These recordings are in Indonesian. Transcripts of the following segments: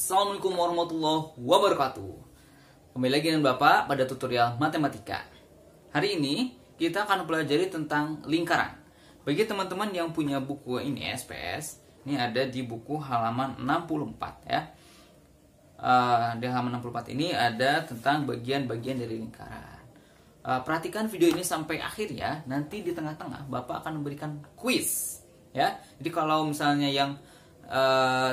Assalamualaikum warahmatullahi wabarakatuh. Kembali lagi dengan Bapak pada tutorial matematika. Hari ini kita akan pelajari tentang lingkaran. Bagi teman-teman yang punya buku ini SPS, ini ada di buku halaman 64 ya. Di halaman 64 ini ada tentang bagian-bagian dari lingkaran. Perhatikan video ini sampai akhir ya. Nanti di tengah-tengah Bapak akan memberikan quiz ya. Jadi kalau misalnya yang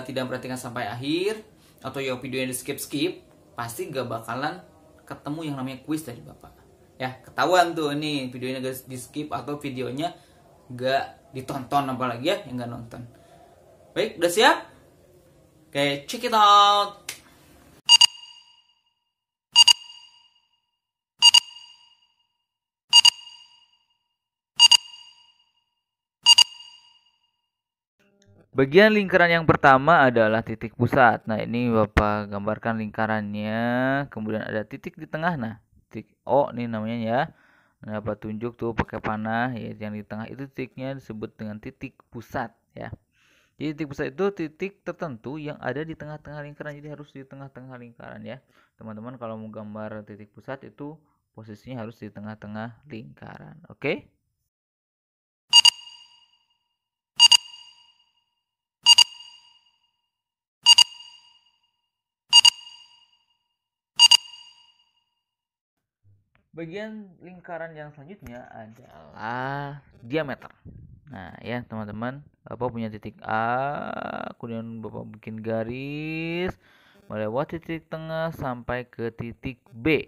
tidak memperhatikan sampai akhir atau yang videonya di skip pasti gak bakalan ketemu yang namanya quiz dari Bapak ya. Ketahuan tuh ini videonya gak di skip atau videonya gak ditonton, apalagi ya yang gak nonton. Baik, udah siap? Oke, check it out. Bagian lingkaran yang pertama adalah titik pusat. Nah, ini Bapak gambarkan lingkarannya. Kemudian ada titik di tengah. Nah, titik O nih namanya ya. Nah, Bapak tunjuk tuh pakai panah ya, yang di tengah itu titiknya disebut dengan titik pusat ya. Jadi titik pusat itu titik tertentu yang ada di tengah-tengah lingkaran. Jadi harus di tengah-tengah lingkaran ya. Teman-teman kalau mau gambar titik pusat itu posisinya harus di tengah-tengah lingkaran. Oke? Bagian lingkaran yang selanjutnya adalah diameter. Nah, ya teman-teman, Bapak punya titik A, kemudian Bapak bikin garis melewati titik tengah sampai ke titik B.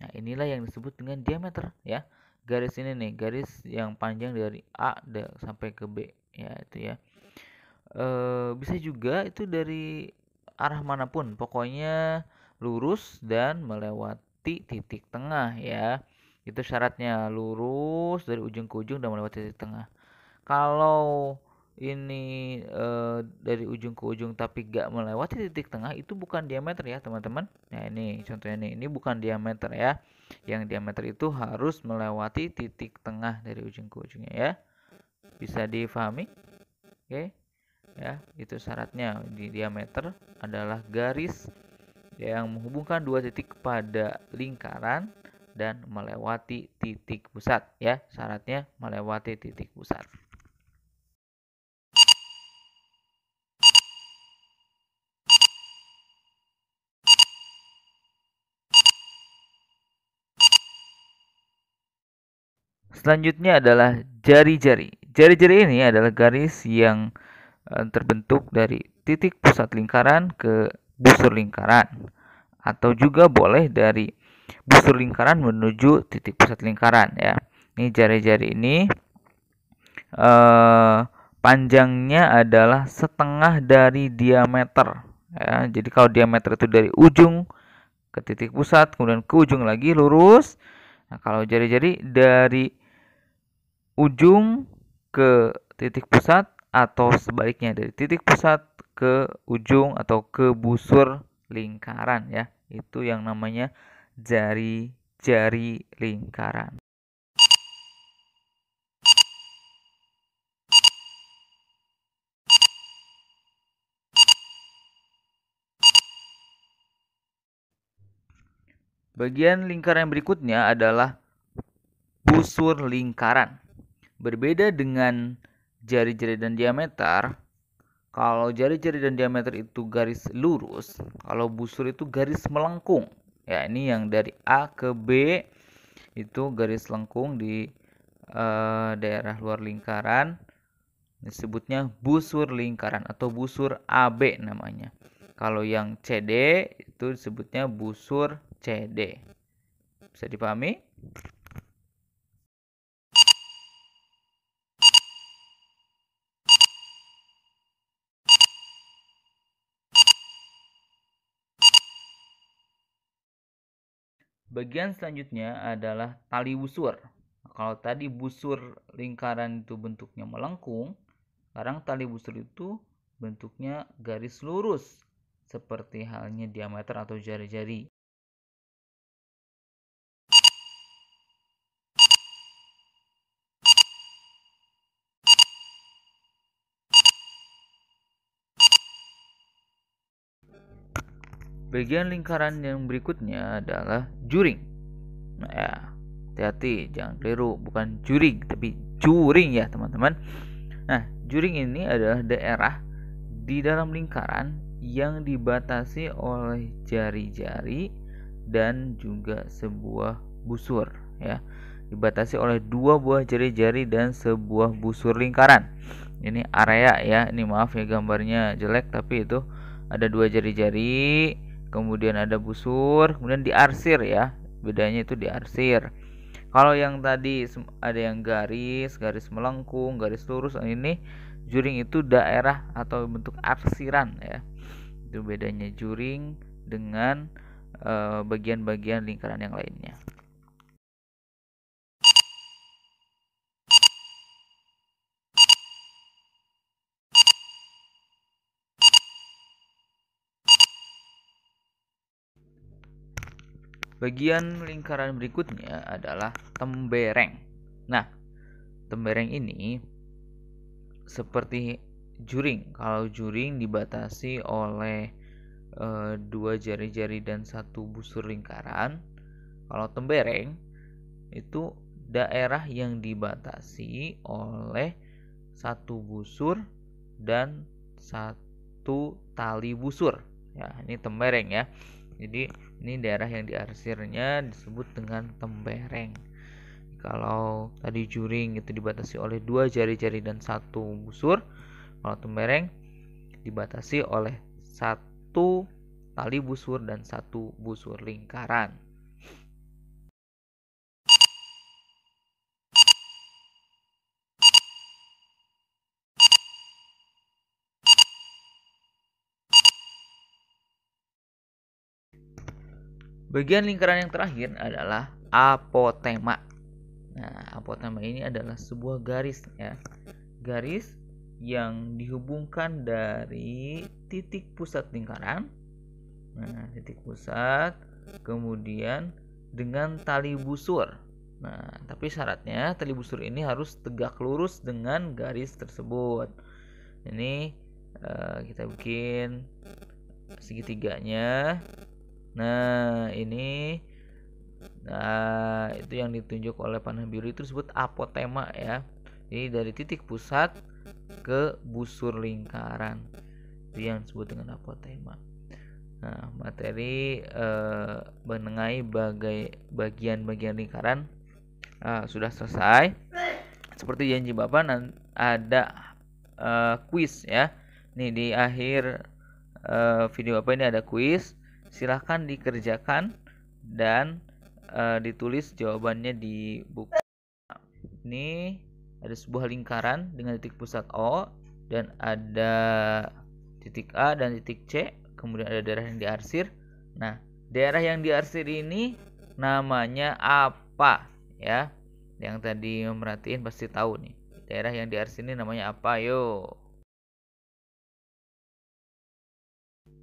Nah, inilah yang disebut dengan diameter ya. Garis ini nih, garis yang panjang dari A sampai ke B ya, itu ya. Bisa juga itu dari arah manapun, pokoknya lurus dan melewati titik tengah ya. Itu syaratnya, lurus dari ujung ke ujung dan melewati titik tengah. Kalau ini dari ujung ke ujung tapi gak melewati titik tengah, itu bukan diameter ya teman-teman. Nah, ini contohnya nih, ini bukan diameter ya. Yang diameter itu harus melewati titik tengah dari ujung ke ujungnya ya. Bisa difahami? Oke. Ya, itu syaratnya. Di diameter adalah garis yang menghubungkan dua titik pada lingkaran dan melewati titik pusat ya. Syaratnya melewati titik pusat. Selanjutnya adalah jari-jari. Jari-jari ini adalah garis yang terbentuk dari titik pusat lingkaran ke busur lingkaran, atau juga boleh dari busur lingkaran menuju titik pusat lingkaran ya. Ini jari-jari ini panjangnya adalah setengah dari diameter ya. Jadi kalau diameter itu dari ujung ke titik pusat kemudian ke ujung lagi lurus. Nah, kalau jari-jari dari ujung ke titik pusat atau sebaliknya dari titik pusat ke ujung atau ke busur lingkaran ya. Itu yang namanya jari-jari lingkaran. Bagian lingkaran yang berikutnya adalah busur lingkaran. Berbeda dengan jari-jari dan diameter, kalau jari-jari dan diameter itu garis lurus, kalau busur itu garis melengkung. Ya, ini yang dari A ke B itu garis lengkung di daerah luar lingkaran. Disebutnya busur lingkaran atau busur AB namanya. Kalau yang CD itu disebutnya busur CD. Bisa dipahami? Bagian selanjutnya adalah tali busur. Kalau tadi busur lingkaran itu bentuknya melengkung, sekarang tali busur itu bentuknya garis lurus, seperti halnya diameter atau jari-jari. Bagian lingkaran yang berikutnya adalah juring. Nah, ya, hati-hati, jangan keliru, bukan juring, tapi juring ya teman-teman. Nah, juring ini adalah daerah di dalam lingkaran yang dibatasi oleh jari-jari dan juga sebuah busur ya. Dibatasi oleh dua buah jari-jari dan sebuah busur lingkaran. Ini area ya. Ini maaf ya gambarnya jelek, tapi itu ada dua jari-jari, kemudian ada busur, kemudian diarsir ya. Bedanya itu diarsir. Kalau yang tadi ada yang garis, garis melengkung, garis lurus, ini juring itu daerah atau bentuk arsiran ya. Itu bedanya juring dengan bagian-bagian lingkaran yang lainnya. Bagian lingkaran berikutnya adalah tembereng. Nah, tembereng ini seperti juring. Kalau juring dibatasi oleh dua jari-jari dan satu busur lingkaran. Kalau tembereng itu daerah yang dibatasi oleh satu busur dan satu tali busur. Ya, ini tembereng ya. Jadi ini daerah yang diarsirnya disebut dengan tembereng. Kalau tadi juring itu dibatasi oleh dua jari-jari dan satu busur, kalau tembereng dibatasi oleh satu tali busur dan satu busur lingkaran. Bagian lingkaran yang terakhir adalah apotema. Nah, apotema ini adalah sebuah garis ya. Garis yang dihubungkan dari titik pusat lingkaran. Nah, titik pusat kemudian dengan tali busur. Nah, tapi syaratnya tali busur ini harus tegak lurus dengan garis tersebut. Ini kita bikin segitiganya. Nah, ini itu yang ditunjuk oleh panah biru itu disebut apotema ya. Jadi dari titik pusat ke busur lingkaran itu yang disebut dengan apotema. Nah, materi mengenai bagian-bagian lingkaran sudah selesai. Seperti janji Bapak, ada kuis ya. Nih di akhir video Bapak ini ada kuis. Silahkan dikerjakan dan ditulis jawabannya di buku. Ini ada sebuah lingkaran dengan titik pusat O dan ada titik A dan titik C, kemudian ada daerah yang diarsir. Nah, daerah yang diarsir ini namanya apa ya? Yang tadi merhatiin pasti tahu nih. Daerah yang diarsir ini namanya apa? Yo.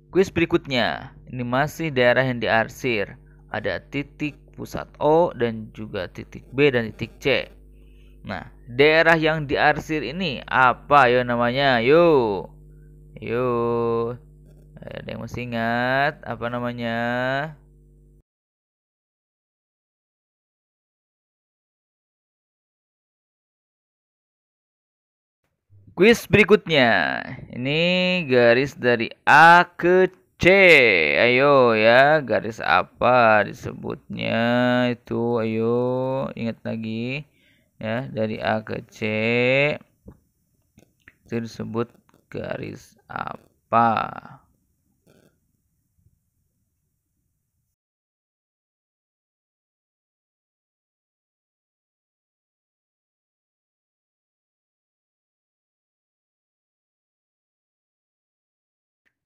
Kuis berikutnya, ini masih daerah yang diarsir. Ada titik pusat O dan juga titik B dan titik C. Nah, daerah yang diarsir ini apa yo namanya? Yo. Yo. Ada yang masih ingat apa namanya? Kuis berikutnya. Ini garis dari A ke C. Ayo ya, garis apa disebutnya itu? Ayo, ingat lagi. Ya, dari A ke C. Itu disebut garis apa?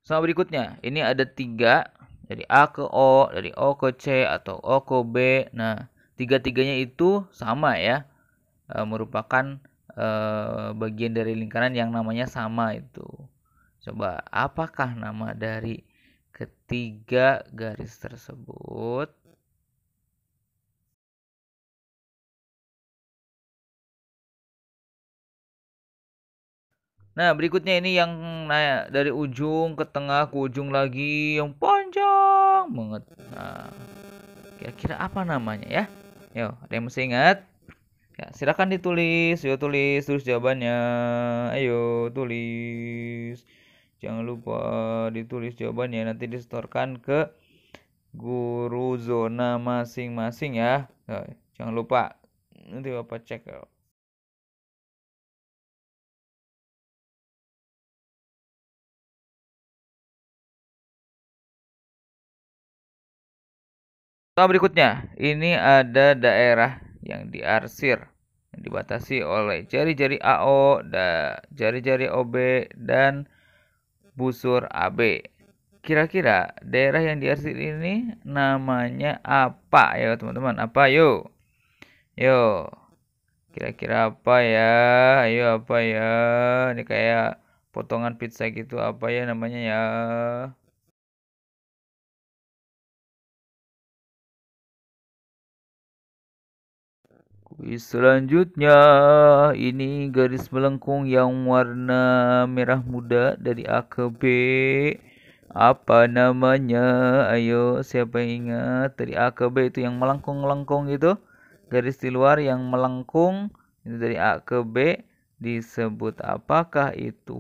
Sama berikutnya, ini ada 3 dari A ke O, dari O ke C atau O ke B. Nah, tiga-tiganya itu sama ya, merupakan bagian dari lingkaran yang namanya sama itu. Coba, apakah nama dari ketiga garis tersebut? Nah, berikutnya ini yang dari ujung ke tengah ke ujung lagi yang panjang banget. Nah, kira-kira apa namanya ya? Yo, ada yang masih ingat? Ya, silakan ditulis. Yo, tulis jawabannya. Ayo, tulis. Jangan lupa ditulis jawabannya, nanti disetorkan ke guru zona masing-masing ya. Nah, jangan lupa. Nanti Bapak cek. Contoh berikutnya, ini ada daerah yang diarsir, yang dibatasi oleh jari-jari AO, jari-jari OB, dan busur AB. Kira-kira daerah yang diarsir ini namanya apa ya teman-teman? Apa yuk? Yo, kira-kira apa ya? Ayo apa ya? Ini kayak potongan pizza gitu, apa ya namanya ya? Kuis selanjutnya, ini garis melengkung yang warna merah muda dari A ke B. Apa namanya? Ayo, siapa yang ingat? Dari A ke B itu yang melengkung-melengkung itu. Garis di luar yang melengkung itu dari A ke B disebut apakah itu?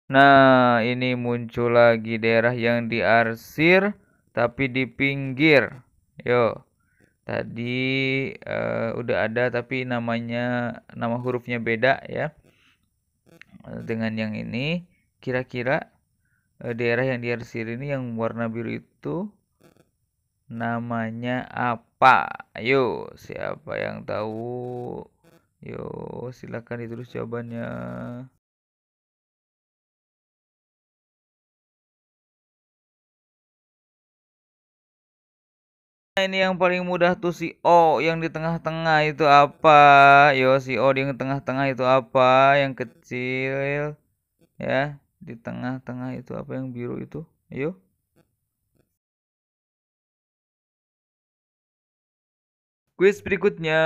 Nah, ini muncul lagi daerah yang diarsir tapi di pinggir. Yo, tadi udah ada tapi nama hurufnya beda ya. Dengan yang ini, kira-kira daerah yang diarsir ini yang warna biru itu namanya apa? Ayo, siapa yang tahu? Yo, silakan ditulis jawabannya. Nah, ini yang paling mudah tuh si O yang di tengah-tengah itu apa? Yo, si O di tengah-tengah itu apa? Yang kecil ya. Di tengah-tengah itu apa yang biru itu? Ayo. Kuis berikutnya.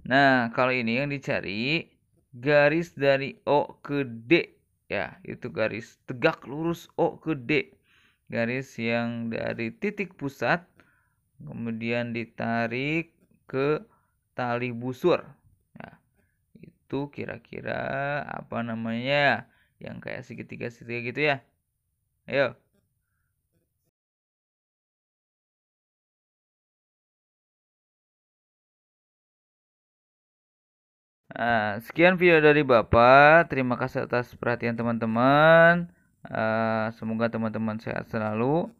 Nah, kalau ini yang dicari garis dari O ke D. Ya, itu garis tegak lurus O ke D. Garis yang dari titik pusat kemudian ditarik ke tali busur. Nah, itu kira-kira apa namanya? Yang kayak segitiga-segitiga gitu ya. Ayo. Nah, sekian video dari Bapak. Terima kasih atas perhatian teman-teman. Semoga teman-teman sehat selalu.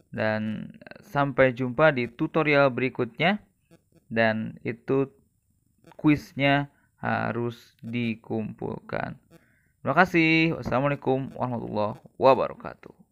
Dan sampai jumpa di tutorial berikutnya. Dan itu kuisnya harus dikumpulkan. Terima kasih. Wassalamualaikum warahmatullahi wabarakatuh.